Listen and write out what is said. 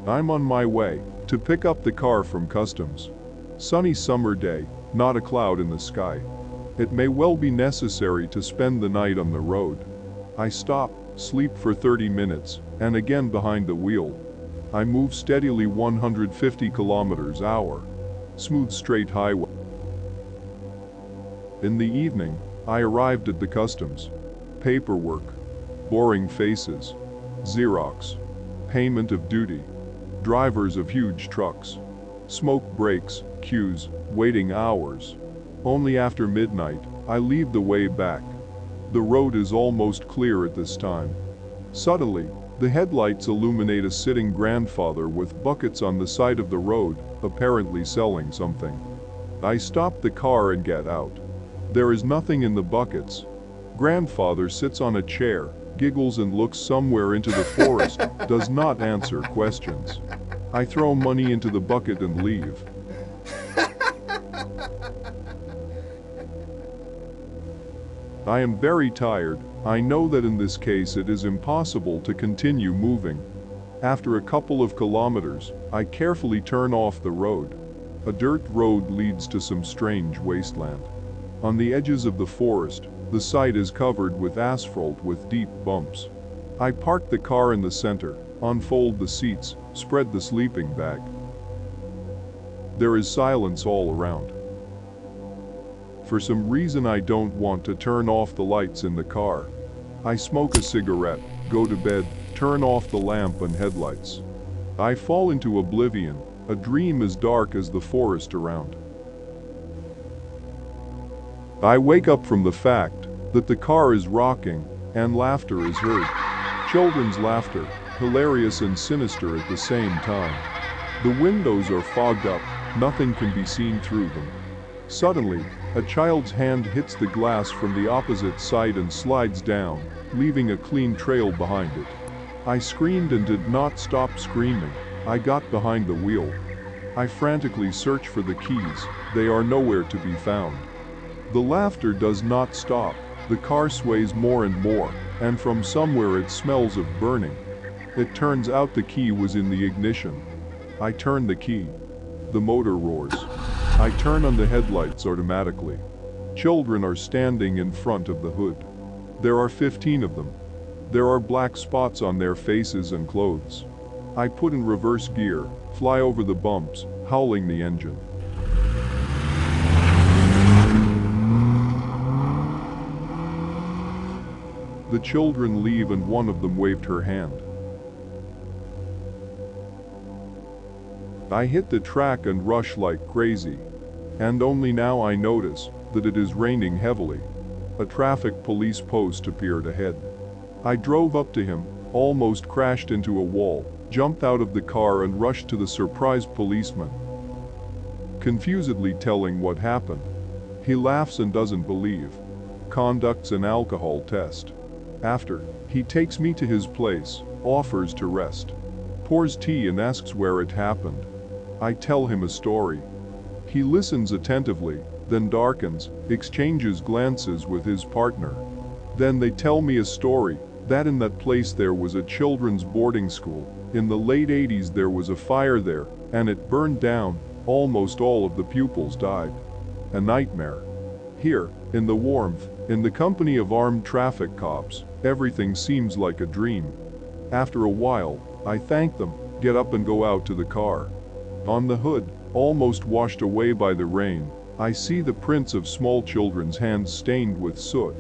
I'm on my way to pick up the car from customs. Sunny summer day, not a cloud in the sky. It may well be necessary to spend the night on the road. I stop, sleep for 30 minutes, and again behind the wheel. I move steadily 150 kilometers an hour. Smooth straight highway. In the evening, I arrived at the customs. Paperwork. Boring faces. Xerox. Payment of duty. Drivers of huge trucks. Smoke breaks, queues, waiting hours. Only after midnight, I lead the way back. The road is almost clear at this time. Suddenly, the headlights illuminate a sitting grandfather with buckets on the side of the road, apparently selling something. I stop the car and get out. There is nothing in the buckets. Grandfather sits on a chair, giggles and looks somewhere into the forest, does not answer questions. I throw money into the bucket and leave. I am very tired. I know that in this case it is impossible to continue moving. After a couple of kilometers, I carefully turn off the road. A dirt road leads to some strange wasteland. On the edges of the forest, the site is covered with asphalt with deep bumps. I park the car in the center, unfold the seats, spread the sleeping bag. There is silence all around. For some reason I don't want to turn off the lights in the car. I smoke a cigarette, go to bed, turn off the lamp and headlights. I fall into oblivion, a dream as dark as the forest around. I wake up from the fact that the car is rocking and laughter is heard. Children's laughter, hilarious and sinister at the same time. The windows are fogged up, nothing can be seen through them. Suddenly, a child's hand hits the glass from the opposite side and slides down, leaving a clean trail behind it. I screamed and did not stop screaming. I got behind the wheel. I frantically search for the keys. They are nowhere to be found. The laughter does not stop. The car sways more and more, and from somewhere it smells of burning. It turns out the key was in the ignition. I turn the key. The motor roars. I turn on the headlights automatically. Children are standing in front of the hood. There are 15 of them. There are black spots on their faces and clothes. I put in reverse gear, fly over the bumps, howling the engine. The children leave and one of them waved her hand. I hit the track and rush like crazy. And only now I notice that it is raining heavily. A traffic police post appeared ahead. I drove up to him, almost crashed into a wall, jumped out of the car and rushed to the surprised policeman, confusedly telling what happened. He laughs and doesn't believe. Conducts an alcohol test. After, he takes me to his place, offers to rest, pours tea and asks where it happened. I tell him a story. He listens attentively, then darkens, exchanges glances with his partner. Then they tell me a story, that in that place there was a children's boarding school. In the late 80s there was a fire there, and it burned down. Almost all of the pupils died. A nightmare. Here, in the warmth, in the company of armed traffic cops, everything seems like a dream. After a while, I thank them, get up and go out to the car. On the hood, almost washed away by the rain, I see the prints of small children's hands stained with soot.